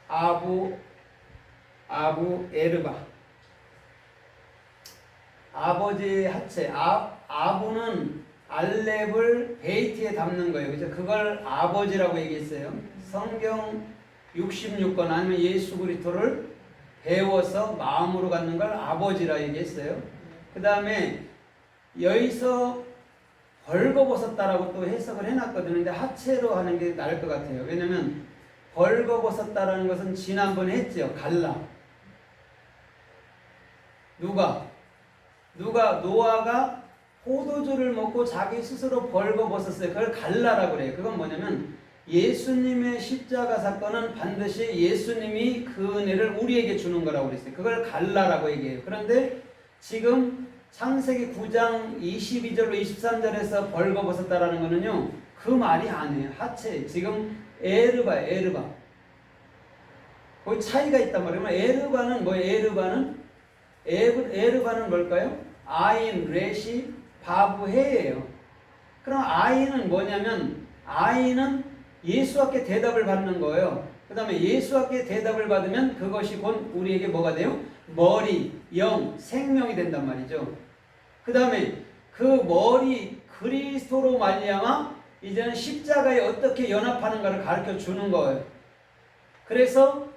아부 에르바. 아버지의 하체. 아부는 알렙을 베이트에 담는 거예요. 그죠? 그걸 아버지라고 얘기했어요. 성경 66권 아니면 예수 그리스도를 배워서 마음으로 갖는 걸 아버지라 얘기했어요. 그 다음에 여기서 벌거벗었다라고 또 해석을 해놨거든요. 근데 하체로 하는 게 나을 것 같아요. 왜냐면 벌거벗었다라는 것은 지난번에 했죠. 갈라. 누가 노아가 포도주를 먹고 자기 스스로 벌거벗었어요. 그걸 갈라라고 그래요. 그건 뭐냐면 예수님의 십자가 사건은 반드시 예수님이 그 은혜를 우리에게 주는 거라고 그랬어요. 그걸 갈라라고 얘기해요. 그런데 지금 창세기 9장 22절로 23절에서 벌거벗었다라는 거는요, 그 말이 아니에요. 하체. 지금 에르바. 거기 차이가 있단 말이에요. 에르바는 뭐예요? 에르바는 뭘까요? 아인, 레시, 바브, 해예요. 그럼 아인은 뭐냐면, 아인은 예수께 대답을 받는 거예요. 그 다음에 예수께 대답을 받으면 그것이 곧 우리에게 뭐가 돼요? 머리, 영, 생명이 된단 말이죠. 그 다음에 그 머리 그리스도로 말미암아 이제는 십자가에 어떻게 연합하는가를 가르쳐 주는 거예요. 그래서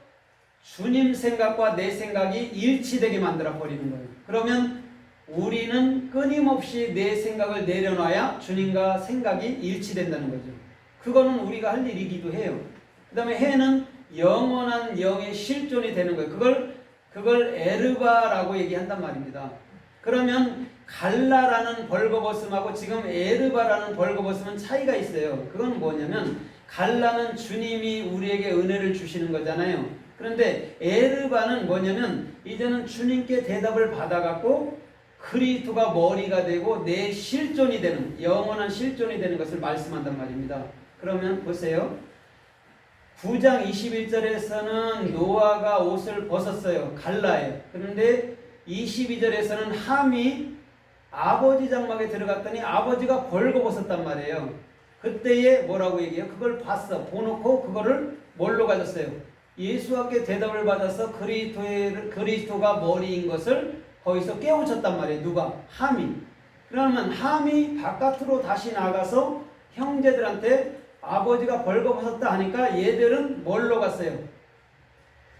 주님 생각과 내 생각이 일치되게 만들어 버리는 거예요. 그러면 우리는 끊임없이 내 생각을 내려놔야 주님과 생각이 일치된다는 거죠. 그거는 우리가 할 일이기도 해요. 그 다음에 해는 영원한 영의 실존이 되는 거예요. 그걸 에르바라고 얘기한단 말입니다. 그러면 갈라라는 벌거벗음하고 지금 에르바라는 벌거벗음은 차이가 있어요. 그건 뭐냐면 갈라는 주님이 우리에게 은혜를 주시는 거잖아요. 그런데 에르바는 뭐냐면 이제는 주님께 대답을 받아갖고 그리스도가 머리가 되고 내 실존이 되는, 영원한 실존이 되는 것을 말씀한단 말입니다. 그러면 보세요. 9장 21절에서는 노아가 옷을 벗었어요. 갈라예요. 그런데 22절에서는 함이 아버지 장막에 들어갔더니 아버지가 벌거벗었단 말이에요. 그때에 뭐라고 얘기해요? 그걸 봤어. 보놓고 그거를 뭘로 가졌어요? 예수께 대답을 받아서 그리스도가 머리인 것을 거기서 깨우쳤단 말이에요. 누가? 함이. 그러면 함이 바깥으로 다시 나가서 형제들한테 아버지가 벌거벗었다 하니까 얘들은 뭘로 갔어요?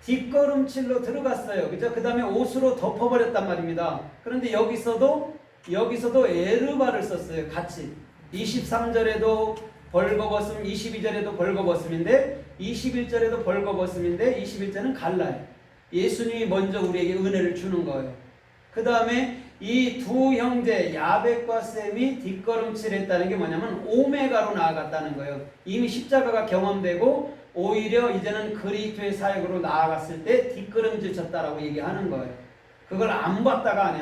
뒷걸음질로 들어갔어요. 그죠? 그 다음에 옷으로 덮어버렸단 말입니다. 그런데 여기서도 에르바를 썼어요. 같이. 23절에도 벌거벗음, 22절에도 벌거벗음인데 21절에도 벌거벗음인데 21절은 갈라요. 예수님이 먼저 우리에게 은혜를 주는 거예요. 그 다음에 이 두 형제 야벳과 셈이 뒷걸음질했다는 게 뭐냐면 오메가로 나아갔다는 거예요. 이미 십자가가 경험되고 오히려 이제는 그리스도의 사역으로 나아갔을 때 뒷걸음질 쳤다라고 얘기하는 거예요. 그걸 안 봤다가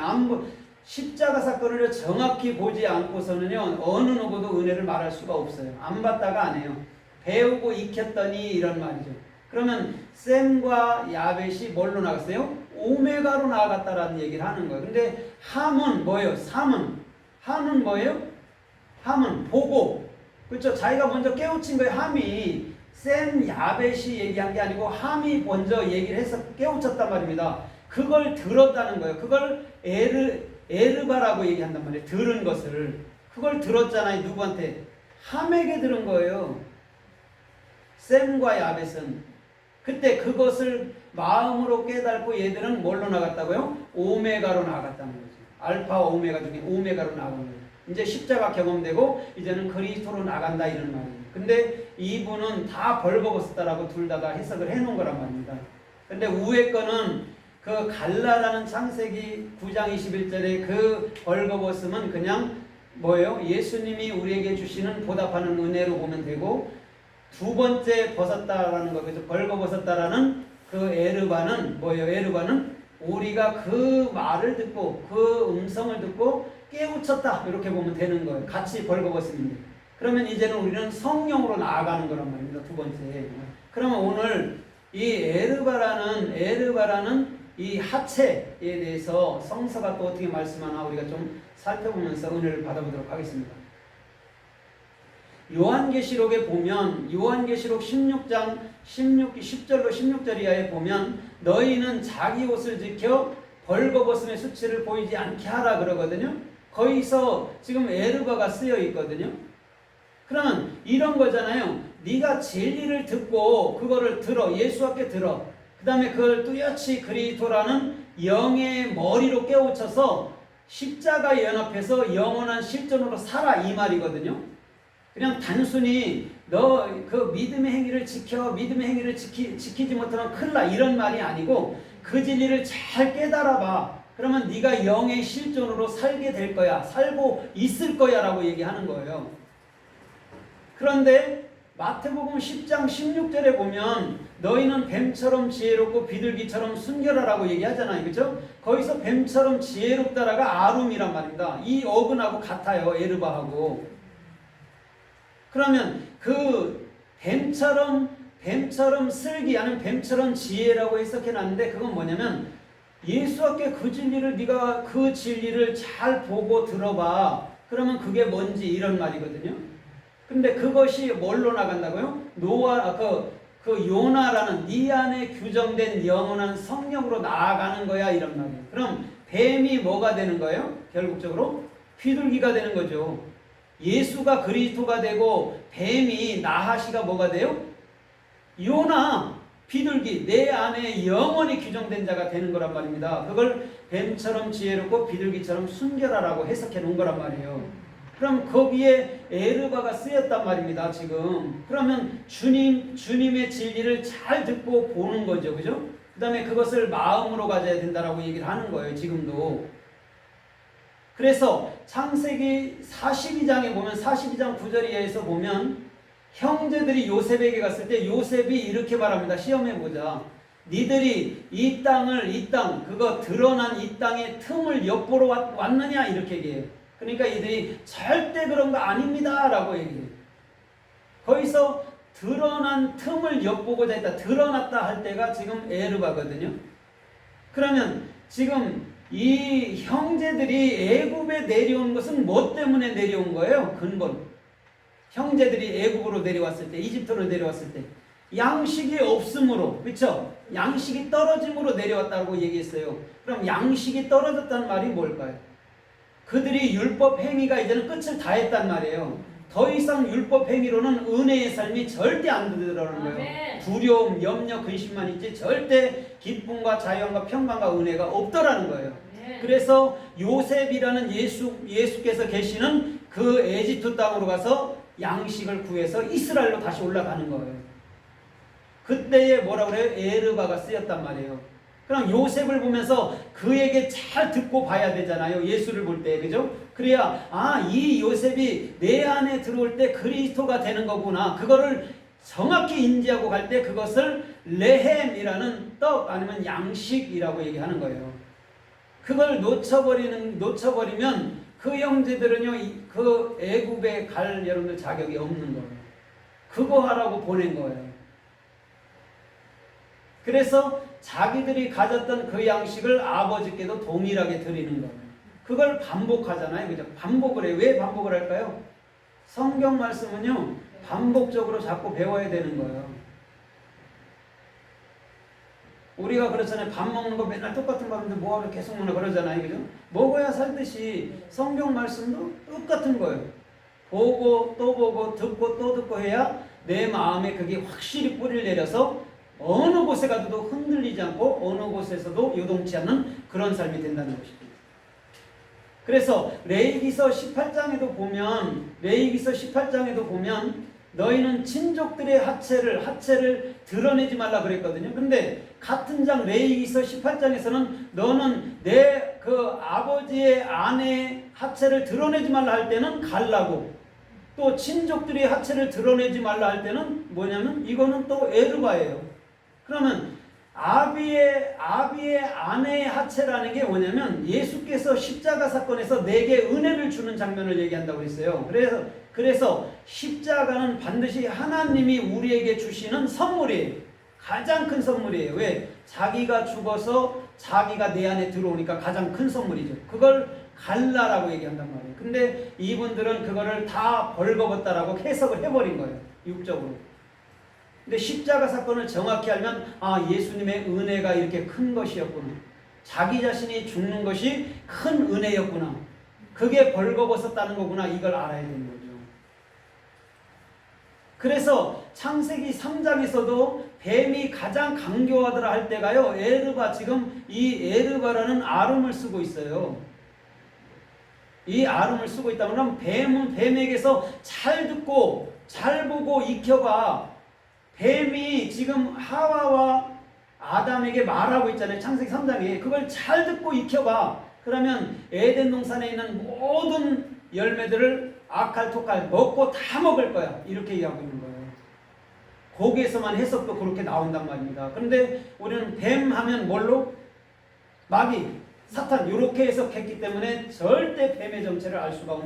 십자가 사건을 정확히 보지 않고서는요, 어느 누구도 은혜를 말할 수가 없어요. 안 봤다가 안 해요. 배우고 익혔더니 이런 말이죠. 그러면 셈과 야벳이 뭘로 나갔어요? 오메가로 나아갔다라는 얘기를 하는 거예요. 근데 함은 뭐예요? 함은 뭐예요? 함은 보고. 그렇죠? 자기가 먼저 깨우친 거예요. 함이. 셈, 야벳이 얘기한 게 아니고 함이 먼저 얘기를 해서 깨우쳤단 말입니다. 그걸 들었다는 거예요. 그걸 에르바라고 얘기한단 말이에요. 들은 것을. 그걸 들었잖아요. 누구한테? 함에게 들은 거예요. 셈과 야벳은. 그때 그것을 마음으로 깨닫고 얘들은 뭘로 나갔다고요? 오메가로 나갔다는 거죠. 알파와 오메가 중에 오메가로 나간 거예요. 이제 십자가 경험되고 이제는 그리스도로 나간다 이런 말이에요. 근데 이분은 다 벌거벗었다라고 둘 다 해석을 해놓은 거란 말입니다. 근데 위에 거는 그 갈라라는 창세기 9장 21절에 그 벌거벗음은 그냥 뭐예요? 예수님이 우리에게 주시는 보답하는 은혜로 보면 되고, 두 번째 벗었다라는 거, 그래서 벌거벗었다라는 그 에르바는 뭐예요? 에르바는 우리가 그 말을 듣고 그 음성을 듣고 깨우쳤다 이렇게 보면 되는 거예요. 같이 벌거벗음인데. 그러면 이제는 우리는 성령으로 나아가는 거란 말입니다. 두 번째. 그러면 오늘 이 에르바라는 이 하체에 대해서 성서가 또 어떻게 말씀하나 우리가 좀 살펴보면서 은혜를 받아보도록 하겠습니다. 요한계시록에 보면 요한계시록 16장 10절로 16절 이하에 보면 너희는 자기 옷을 지켜 벌거벗음의 수치를 보이지 않게 하라 그러거든요. 거기서 지금 에르바가 쓰여 있거든요. 그러면 이런 거잖아요. 네가 진리를 듣고 그거를 들어, 예수 앞에 들어. 그 다음에 그걸 뚜렷이 그리스도라는 영의 머리로 깨우쳐서 십자가에 연합해서 영원한 실존으로 살아, 이 말이거든요. 그냥 단순히 너 그 믿음의 행위를 지켜, 믿음의 행위를 지키지 못하면 큰일 나, 이런 말이 아니고 그 진리를 잘 깨달아봐. 그러면 네가 영의 실존으로 살게 될 거야, 살고 있을 거야 라고 얘기하는 거예요. 그런데 마태복음 10장 16절에 보면 너희는 뱀처럼 지혜롭고 비둘기처럼 순결하라고 얘기하잖아요. 그렇죠? 거기서 뱀처럼 지혜롭다라가 아룸이란 말입니다. 이 어근하고 같아요. 에르바하고. 그러면 그 뱀처럼 슬기, 아니면 뱀처럼 지혜라고 해석해놨는데 그건 뭐냐면 예수 앞에 그 진리를 네가 그 진리를 잘 보고 들어봐. 그러면 그게 뭔지 이런 말이거든요. 근데 그것이 뭘로 나간다고요? 그 요나라는 네 안에 규정된 영원한 성령으로 나아가는 거야, 이런 말이에요. 그럼 뱀이 뭐가 되는 거예요? 결국적으로 비둘기가 되는 거죠. 예수가 그리스도가 되고 뱀이 나하시가 뭐가 돼요? 요나, 비둘기, 내 안에 영원히 규정된 자가 되는 거란 말입니다. 그걸 뱀처럼 지혜롭고 비둘기처럼 순결하라고 해석해 놓은 거란 말이에요. 그럼 거기에 에르바가 쓰였단 말입니다, 지금. 그러면 주님의 진리를 잘 듣고 보는 거죠, 그죠? 그 다음에 그것을 마음으로 가져야 된다라고 얘기를 하는 거예요, 지금도. 그래서 창세기 42장에 보면 42장 9절 이하에서 보면 형제들이 요셉에게 갔을 때 요셉이 이렇게 말합니다. 시험해보자. 니들이 이 땅, 그거 드러난 이 땅의 틈을 엿보러 왔느냐? 이렇게 얘기해요. 그러니까 이들이 절대 그런 거 아닙니다 라고 얘기해요. 거기서 드러난 틈을 엿보고자 했다, 드러났다 할 때가 지금 에르바거든요. 그러면 지금 이 형제들이 애굽에 내려온 것은 뭐 때문에 내려온 거예요? 근본. 형제들이 애굽으로 내려왔을 때, 이집트로 내려왔을 때 양식이 없으므로, 그렇죠? 양식이 떨어짐으로 내려왔다고 얘기했어요. 그럼 양식이 떨어졌다는 말이 뭘까요? 그들이 율법 행위가 이제는 끝을 다 했단 말이에요. 더 이상 율법 행위로는 은혜의 삶이 절대 안 되더라는 거예요. 두려움, 염려, 근심만 있지 절대 기쁨과 자유함과 평강과 은혜가 없더라는 거예요. 그래서 요셉이라는 예수께서 계시는 그 에집트 땅으로 가서 양식을 구해서 이스라엘로 다시 올라가는 거예요. 그때에 뭐라 그래요? 에르바가 쓰였단 말이에요. 그럼 요셉을 보면서 그에게 잘 듣고 봐야 되잖아요. 예수를 볼 때, 그죠? 그래야 이 요셉이 내 안에 들어올 때 그리스도가 되는 거구나. 그거를 정확히 인지하고 갈 때 그것을 레헴이라는 떡, 아니면 양식이라고 얘기하는 거예요. 그걸 놓쳐버리면 그 형제들은요, 그 애굽에 갈 여러분들 자격이 없는 거예요. 그거 하라고 보낸 거예요. 그래서 자기들이 가졌던 그 양식을 아버지께도 동일하게 드리는 거예요. 그걸 반복하잖아요. 그죠? 반복을 해요. 왜 반복을 할까요? 성경 말씀은요, 반복적으로 자꾸 배워야 되는 거예요. 우리가 그렇잖아요. 밥 먹는 거 맨날 똑같은 밥인데 뭐하러 계속 먹나 그러잖아요. 그죠? 먹어야 살듯이 성경 말씀도 똑같은 거예요. 보고 또 보고 듣고 또 듣고 해야 내 마음에 그게 확실히 뿌리를 내려서 어느 곳에 가도 흔들리지 않고 어느 곳에서도 요동치 않는 그런 삶이 된다는 것입니다. 그래서 레위기서 18장에도 보면 너희는 친족들의 하체를 드러내지 말라 그랬거든요. 근데 같은 장 레위기서 18장에서는 너는 내 그 아버지의 아내 하체를 드러내지 말라 할 때는 갈라고, 또 친족들의 하체를 드러내지 말라 할 때는 뭐냐면 이거는 또 에르바예요. 그러면 아비의 아내의 하체라는 게 뭐냐면 예수께서 십자가 사건에서 내게 은혜를 주는 장면을 얘기한다고 했어요. 그래서 십자가는 반드시 하나님이 우리에게 주시는 선물이에요. 가장 큰 선물이에요. 왜? 자기가 죽어서 자기가 내 안에 들어오니까 가장 큰 선물이죠. 그걸 갈라라고 얘기한단 말이에요. 근데 이분들은 그거를 다 벌거벗다라고 해석을 해버린 거예요. 육적으로. 근데 십자가 사건을 정확히 알면 아, 예수님의 은혜가 이렇게 큰 것이었구나. 자기 자신이 죽는 것이 큰 은혜였구나. 그게 벌거벗었다는 거구나. 이걸 알아야 되는 거죠. 그래서 창세기 3장에서도 뱀이 가장 강교하더라 할 때가요. 에르바, 지금 이 에르바라는 아름을 쓰고 있어요. 이 아름을 쓰고 있다면 뱀은 뱀에게서 잘 듣고 잘 보고 익혀봐. 뱀이 지금 하와와 아담에게 말하고 있잖아요. 창세기 3장에. 그걸 잘 듣고 익혀봐. 그러면 에덴 동산에 있는 모든 열매들을 아칼토칼 먹고 다 먹을 거야. 이렇게 얘기하고 있는 거예요. 거기에서만 해석도 그렇게 나온단 말입니다. 그런데 우리는 뱀 하면 뭘로? 마귀, 사탄 이렇게 해석했기 때문에 절대 뱀의 정체를 알 수가 없는